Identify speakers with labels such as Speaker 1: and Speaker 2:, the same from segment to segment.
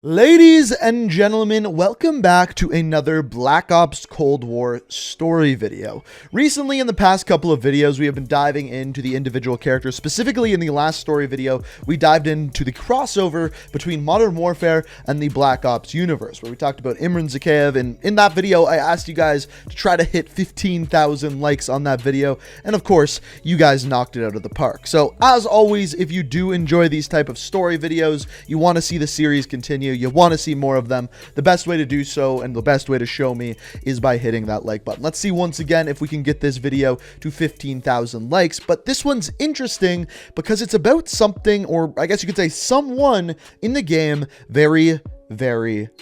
Speaker 1: Ladies and gentlemen, welcome back to another Black Ops Cold War story video. Recently, in the past couple of videos, we have been diving into the individual characters. Specifically, in the last story video, we dived into the crossover between Modern Warfare and the Black Ops universe, where we talked about Imran Zakhaev, and in that video, I asked you guys to try to hit 15,000 likes on that video, and of course, you guys knocked it out of the park. So, as always, if you do enjoy these type of story videos, you want to see the series continue, you want to see more of them, the best way to do so and the best way to show me is by hitting that like button. Let's see once again if we can get this video to 15,000 likes. But this one's interesting because it's about something, or I guess you could say someone in the game very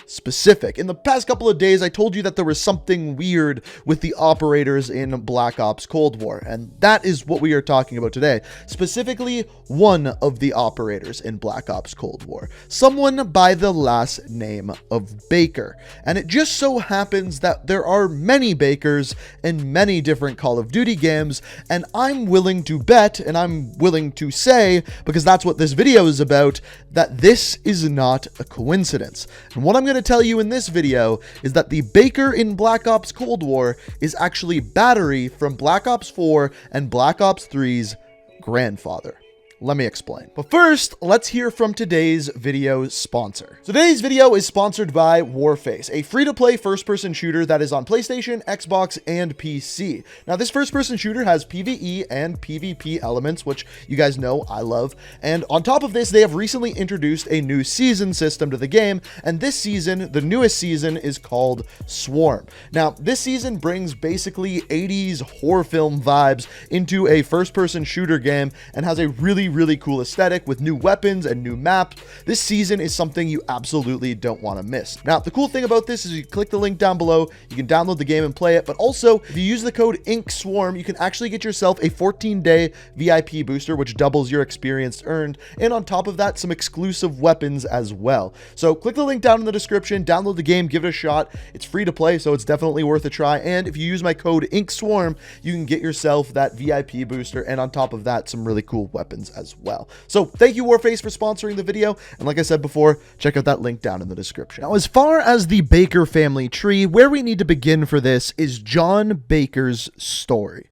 Speaker 1: specific. In the past couple of days, I told you that there was something weird with the operators in Black Ops Cold War, and that is what we are talking about today. Specifically, one of the operators in Black Ops Cold War. Someone by the last name of Baker. And it just so happens that there are many Bakers in many different Call of Duty games, and I'm willing to bet, and I'm willing to say, because that's what this video is about, that this is not a coincidence. And what I'm going to tell you in this video is that the Baker in Black Ops Cold War is actually Battery from Black Ops 4 and Black Ops 3's grandfather. Let me explain. But first, let's hear from today's video sponsor. So today's video is sponsored by Warface, a free-to-play first-person shooter that is on PlayStation, Xbox, and PC. Now, this first-person shooter has PvE and PvP elements, which you guys know I love. And on top of this, they have recently introduced a new season system to the game. And this season, the newest season, is called Swarm. Now, this season brings basically 80s horror film vibes into a first-person shooter game and has a really cool aesthetic with new weapons and new maps. This season is something you absolutely don't want to miss. Now, the cool thing about this is you click the link down below, you can download the game and play it, but also if you use the code INKSWARM, you can actually get yourself a 14-day VIP booster, which doubles your experience earned, and on top of that, some exclusive weapons as well. So click the link down in the description, download the game, give it a shot. It's free to play, so it's definitely worth a try, and if you use my code INKSWARM, you can get yourself that VIP booster, and on top of that, some really cool weapons as well. So thank you, Warface, for sponsoring the video, and like I said before, check out that link down in the description. Now, as far as the Baker family tree, where we need to begin for this is John Baker's story.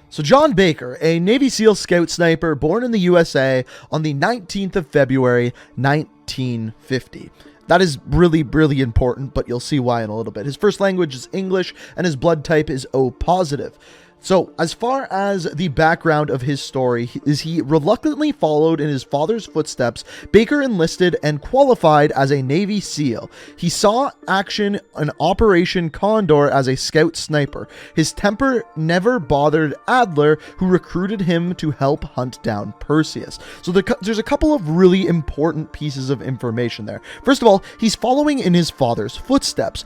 Speaker 1: So John Baker, a Navy SEAL scout sniper born in the USA on the 19th of February, 1950. That is really important, but you'll see why in a little bit. His first language is English, and his blood type is O positive. So, as far as the background of his story, he reluctantly followed in his father's footsteps. Baker enlisted and qualified as a Navy SEAL. He saw action in Operation Condor as a scout sniper. His temper never bothered Adler, who recruited him to help hunt down Perseus. So there's a couple of really important pieces of information there. First of all, he's following in his father's footsteps.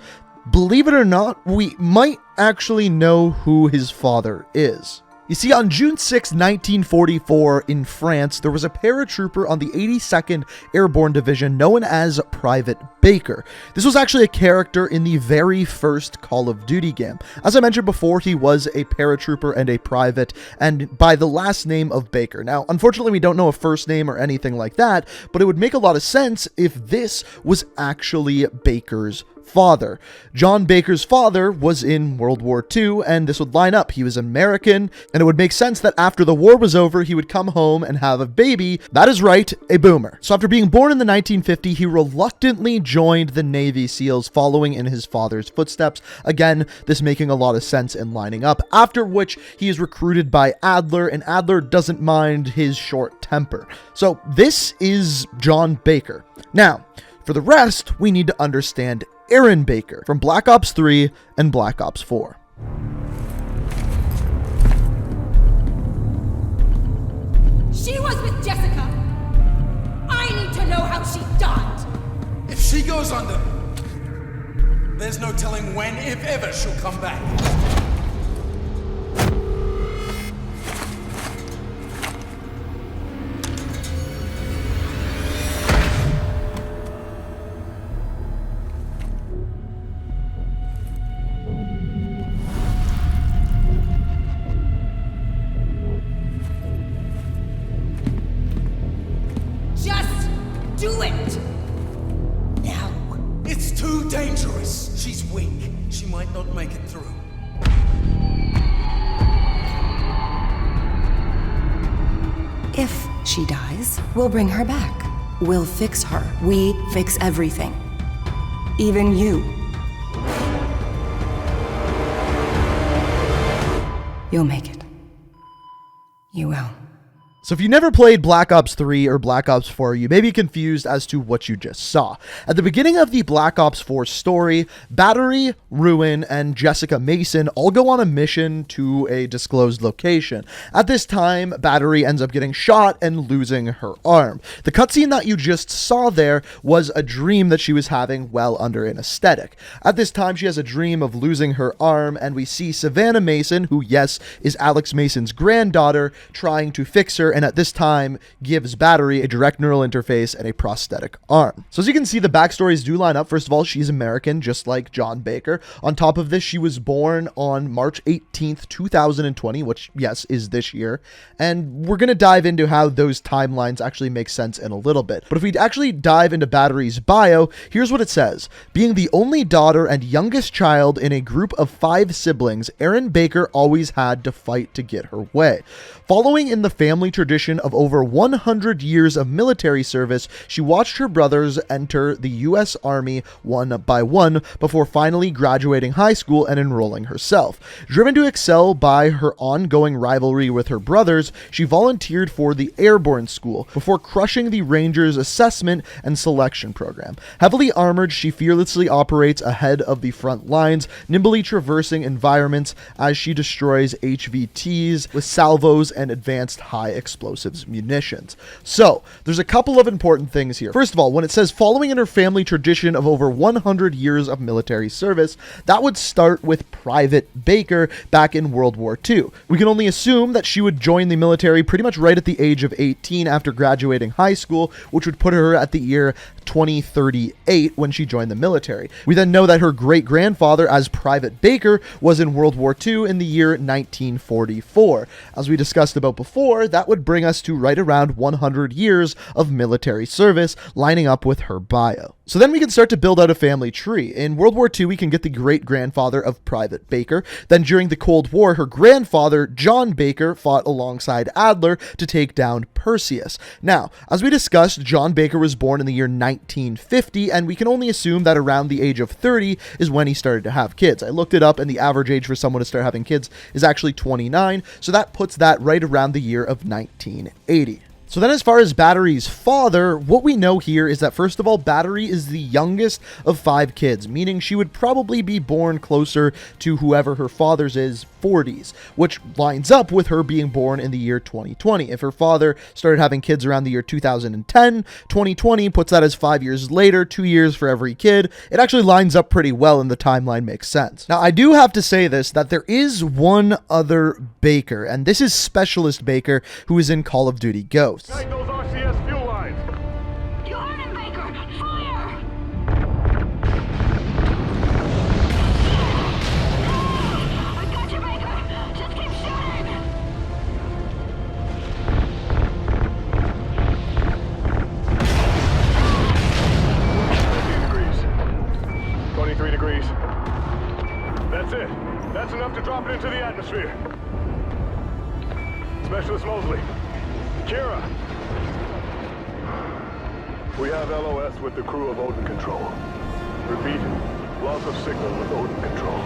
Speaker 1: Believe it or not, we might actually know who his father is. You see, on June 6, 1944, in France, there was a paratrooper on the 82nd Airborne Division known as Private Baker. This was actually a character in the very first Call of Duty game. As I mentioned before, he was a paratrooper and a private, and by the last name of Baker. Now, unfortunately, we don't know a first name or anything like that, but it would make a lot of sense if this was actually Baker's father. John Baker's father was in World War II, and this would line up. He was American, and it would make sense that after the war was over, he would come home and have a baby. That is right, a boomer. So after being born in the 1950s, he reluctantly joined the Navy SEALs, following in his father's footsteps. Again, this making a lot of sense and lining up, after which he is recruited by Adler, and Adler doesn't mind his short temper. So this is John Baker. Now, for the rest, we need to understand Aaron Baker from Black Ops 3 and Black Ops 4.
Speaker 2: She was with Jessica. I need to know how she died.
Speaker 3: If she goes under, there's no telling when, if ever, she'll come back.
Speaker 2: do it! Now.
Speaker 3: It's too dangerous. She's weak. She might not make it through.
Speaker 4: If she dies, we'll bring her back. We'll fix her. We fix everything. Even you. You'll make it. You will.
Speaker 1: So if you never played Black Ops 3 or Black Ops 4, you may be confused as to what you just saw. At the beginning of the Black Ops 4 story, Battery, Ruin, and Jessica Mason all go on a mission to a disclosed location. At this time, Battery ends up getting shot and losing her arm. The cutscene that you just saw there was a dream that she was having while under anesthetic. At this time, she has a dream of losing her arm, and we see Savannah Mason, who, yes, is Alex Mason's granddaughter, trying to fix her, and at this time gives Battery a direct neural interface and a prosthetic arm. So as you can see, the backstories do line up. First of all, she's American, just like John Baker. On top of this, she was born on March 18th, 2020, which, yes, is this year. And we're going to dive into how those timelines actually make sense in a little bit. But if we actually dive into Battery's bio, here's what it says. Being the only daughter and youngest child in a group of 5 siblings, Erin Baker always had to fight to get her way. Following in the family tradition of over 100 years of military service, she watched her brothers enter the U.S. Army one by one before finally graduating high school and enrolling herself. Driven to excel by her ongoing rivalry with her brothers, she volunteered for the Airborne School before crushing the Rangers assessment and selection program. Heavily armored, she fearlessly operates ahead of the front lines, nimbly traversing environments as she destroys HVTs with salvos and advanced high explosives munitions. So, there's a couple of important things here. First of all, when it says following in her family tradition of over 100 years of military service, that would start with Private Baker back in World War II. We can only assume that she would join the military pretty much right at the age of 18 after graduating high school, which would put her at the year 2038 when she joined the military. We then know that her great-grandfather as Private Baker was in World War II in the year 1944. As we discussed about before, that would bring us to right around 100 years of military service, lining up with her bio. So then we can start to build out a family tree. In World War II, we can get the great-grandfather of Private Baker. Then during the Cold War, her grandfather, John Baker, fought alongside Adler to take down Perseus. Now, as we discussed, John Baker was born in the year 1950, and we can only assume that around the age of 30 is when he started to have kids. I looked it up, and the average age for someone to start having kids is actually 29, so that puts that right around the year of 1980. So then as far as Battery's father, what we know here is that first of all, Battery is the youngest of 5 kids, meaning she would probably be born closer to whoever her father's is 40s, which lines up with her being born in the year 2020. If her father started having kids around the year 2010, 2020 puts that as 5 years later, 2 years for every kid. It actually lines up pretty well and the timeline makes sense. Now, I do have to say this, that there is one other Baker, and this is Specialist Baker, who is in Call of Duty Ghosts.
Speaker 5: Tighten those RCS fuel lines.
Speaker 2: You heard him, Baker! Fire! I got you, Baker! Just keep shooting!
Speaker 5: 23 degrees. That's it. That's enough to drop it into the atmosphere. Specialist Mosley. Kira. We have LOS with the crew of Odin Control. Repeat, loss of signal with Odin Control.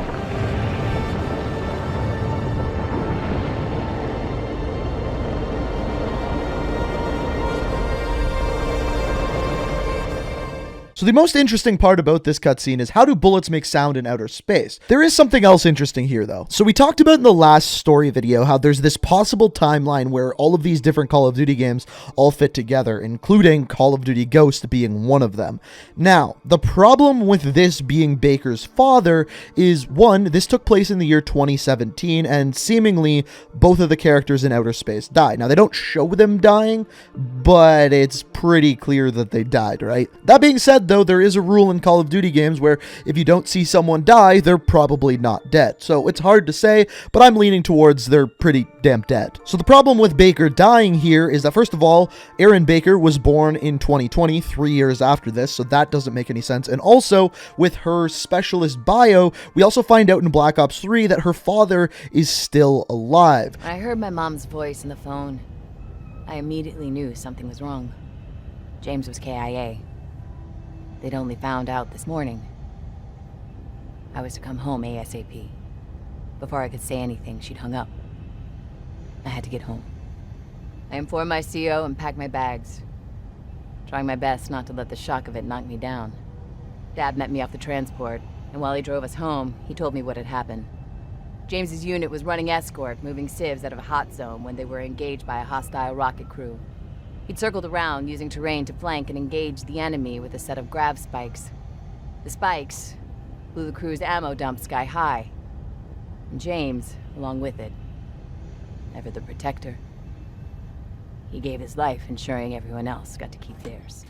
Speaker 1: So the most interesting part about this cutscene is how do bullets make sound in outer space? There is something else interesting here though. So we talked about in the last story video how there's this possible timeline where all of these different Call of Duty games all fit together, including Call of Duty Ghost being one of them. Now, the problem with this being Baker's father is, one, this took place in the year 2017 and seemingly both of the characters in outer space died. Now, they don't show them dying, but it's pretty clear that they died, right? That being said, said, though, there is a rule in Call of Duty games where if you don't see someone die, they're probably not dead. So it's hard to say, but I'm leaning towards they're pretty damn dead. So the problem with Baker dying here is that, first of all, Erin Baker was born in 2020, 3 years after this, so that doesn't make any sense. And also, with her specialist bio, we also find out in Black Ops 3 that her father is still alive.
Speaker 6: When I heard my mom's voice on the phone, I immediately knew something was wrong. James was KIA. They'd only found out this morning. I was to come home ASAP. Before I could say anything, she'd hung up. I had to get home. I informed my CO and packed my bags, trying my best not to let the shock of it knock me down. Dad met me off the transport, and while he drove us home, he told me what had happened. James's unit was running escort, moving civs out of a hot zone when they were engaged by a hostile rocket crew. He'd circled around, using terrain to flank and engage the enemy with a set of grav spikes. The spikes blew the crew's ammo dump sky high, and James, along with it, ever the protector. He gave his life, ensuring everyone else got to keep theirs.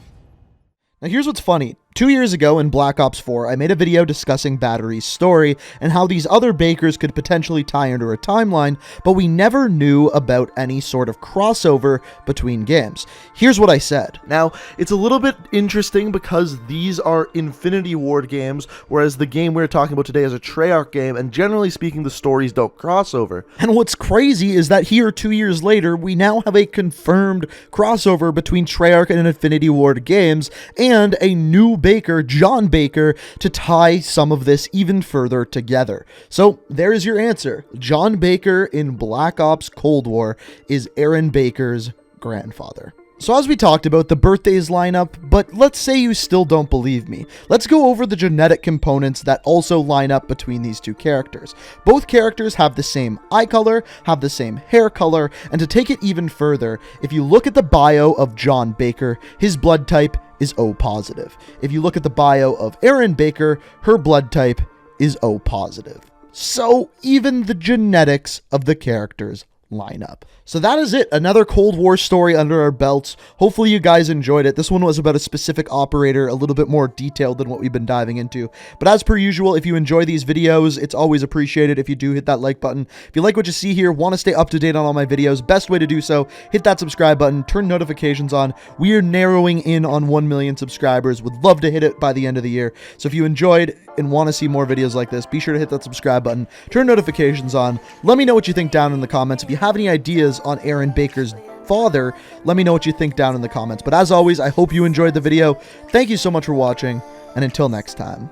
Speaker 1: Now here's what's funny. 2 years ago in Black Ops 4, I made a video discussing Battery's story and how these other Bakers could potentially tie into her timeline, but we never knew about any sort of crossover between games. Here's what I said.
Speaker 7: Now, it's a little bit interesting because these are Infinity Ward games, whereas the game we're talking about today is a Treyarch game, and generally speaking, the stories don't cross over.
Speaker 1: And what's crazy is that here, 2 years later, we now have a confirmed crossover between Treyarch and Infinity Ward games, and a new Baker, John Baker, to tie some of this even further together. So there's your answer. John Baker in Black Ops Cold War is Erin Baker's grandfather. So as we talked about, the birthdays line up, but let's say you still don't believe me. Let's go over the genetic components that also line up between these two characters. Both characters have the same eye color, have the same hair color, and to take it even further, if you look at the bio of John Baker, his blood type is O positive. If you look at the bio of Erin Baker, her blood type is O positive. So even the genetics of the characters line up. So that is it. Another Cold War story under our belts. Hopefully you guys enjoyed it. This one was about a specific operator, a little bit more detailed than what we've been diving into. But as per usual, if you enjoy these videos, it's always appreciated if you do hit that like button. If you like what you see here, want to stay up to date on all my videos, best way to do so, hit that subscribe button, turn notifications on. We are narrowing in on 1 million subscribers. Would love to hit it by the end of the year. So if you enjoyed and want to see more videos like this, be sure to hit that subscribe button, turn notifications on. Let me know what you think down in the comments. If you have any ideas on Erin Baker's father, let me know what you think down in the comments. But as always, I hope you enjoyed the video. Thank you so much for watching, and until next time,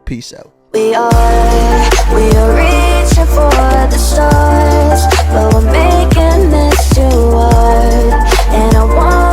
Speaker 1: peace out.
Speaker 8: We are reaching for the stars, but we're making this too hard, and I want